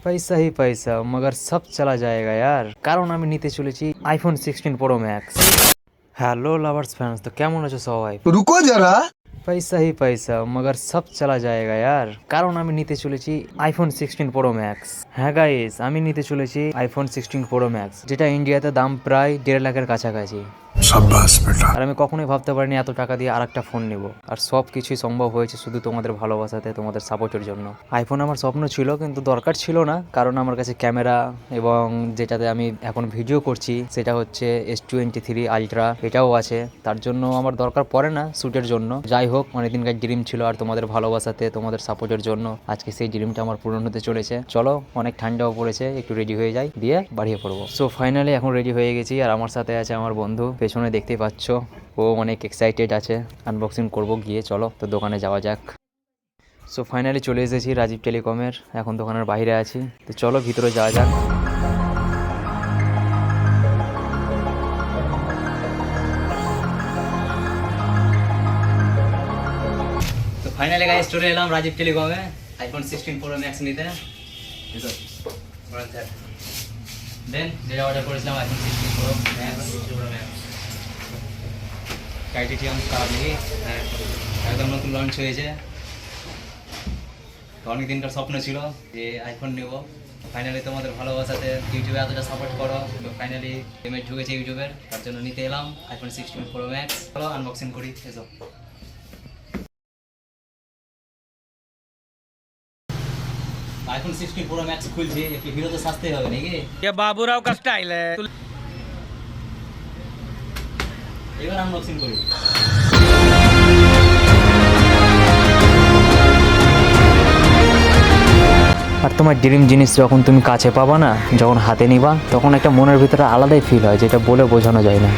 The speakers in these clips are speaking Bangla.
पैसा ही पैसा मगर सब चला जाएगा यार কারণ আমি নিতে চলেছি iPhone 16 pro max. Hello lovers fans, তো কেমন আছো সবাই? रुको जरा। पैसा ही पैसा मगर सब चला जाएगा यार কারণ আমি নিতে চলেছি আইফোন 16 প্রো ম্যাক্স। হ্যাঁ গাইস, আমি নিতে চলেছি আইফোন 16 প্রো ম্যাক্স, যেটা ইন্ডিয়াতে দাম প্রায় 1.5 লাখের কাছাকাছি। शाबाश बेटा। আর আমি কখনোই ভাবতে পারিনি এত টাকা দিয়ে আরেকটা ফোন নেব। আর সব কিছুই সম্ভব হয়েছে শুধু তোমাদের ভালোবাসাতে, তোমাদের সাপোর্টের জন্য। আইফোন আমার স্বপ্ন ছিল কিন্তু দরকার ছিল না, কারণ আমার কাছে ক্যামেরা এবং যেটাতে আমি এখন ভিডিও করছি সেটা হচ্ছে S23 আলট্রা, এটাও আছে। তার জন্য আমার দরকার পড়ে না শ্যুটের জন্য। যাই হোক, অনেকদিনকার ড্রিম ছিল, আর তোমাদের ভালোবাসাতে, তোমাদের সাপোর্টের জন্য আজকে সেই ড্রিমটা আমার পূরণ হতে চলেছে। চলো, অনেক ঠান্ডাও পড়েছে, একটু রেডি হয়ে যাই, দিয়ে বাড়িয়ে পড়বো। সো ফাইনালি এখন রেডি হয়ে গেছি, আর আমার সাথে আছে আমার বন্ধু, পেছনে দেখতেই পাচ্ছ। ও অনেক এক্সাইটেড আছে, আনবক্সিং করব গিয়ে। চলো তো দোকানে যাওয়া যাক। সো ফাইনালি চলে এসেছি রাজীব টেলিকমের, এখন দোকানের বাইরে আছি। তো চলো ভিতরে যাওয়া যাক। তো ফাইনালি গাইস চলে এলাম রাজীব টেলিকমে আইফোন 16 প্রো ম্যাক্স নিতে। দেন যেটা অর্ডার করেছিলাম iPhone 16 pro max, titanium card নিয়ে একদম নতুন লঞ্চ হয়েছে। তো অনেক দিনকার স্বপ্ন ছিল যে আইফোন নেব। ফাইনালি তোমাদের ভালোবাসাতে ইউটিউবে এতটা সাপোর্ট করো, তো ফাইনালি পেমেন্ট ঢুকেছে ইউটিউবের, তার জন্য নিতে এলাম আইফোন 16 প্রো ম্যাক্স। চলো আনবক্সিং করি, এসো। आईफोन 16 प्रो मैक्स খুলছি, একটু হিরো তো সস্তাই হবে নাকি? ये बाबूराव का स्टाइल है। এবার আনবক্সিং করি। আর তোমার ড্রিম জিনিস যখন তুমি কাছে পাবা না, যখন হাতে নিবা, তখন একটা মনের ভিতরে আলাদাই ফিল হয়, যেটা বলে বোঝানো যায় না।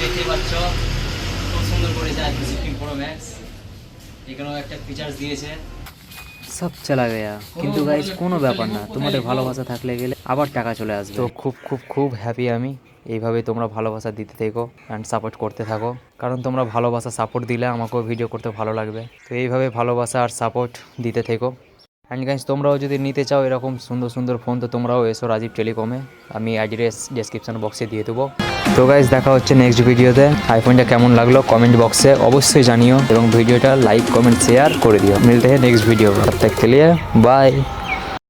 দেখতে পাচ্ছ খুব সুন্দর করেছে আইফোন 16 প্রো ম্যাক্স। এখানেও একটা ফিচার্স দিয়েছে, সব চলা গেয়া। কিন্তু গাইস কোনো ব্যাপার না, তোমাদের ভালোবাসা থাকলে গেলে আবার টাকা চলে আসবে। তো খুব খুব খুব হ্যাপি আমি। এইভাবে তোমরা ভালোবাসা দিতে থেকো অ্যান্ড সাপোর্ট করতে থাকো, কারণ তোমরা ভালোবাসা সাপোর্ট দিলে আমাকেও ভিডিও করতে ভালো লাগবে। তো এইভাবে ভালোবাসা আর সাপোর্ট দিতে থেকো। অ্যান্ড গাইস, তোমরাও যদি নিতে চাও এরকম সুন্দর সুন্দর ফোন, তো তোমরাও এসো রাজীব টেলিকমে, আমি অ্যাড্রেস ডেসক্রিপশন বক্সে দিয়ে দেবো। তো গাইস, দেখা হচ্ছে নেক্সট ভিডিওতে। আইফোনটা কেমন লাগলো কমেন্ট বক্সে অবশ্যই জানিও, এবং ভিডিওটা লাইক কমেন্ট শেয়ার করে দিও। মিলতে हैं नेक्स्ट वीडियो में, तब तक के लिए बाय।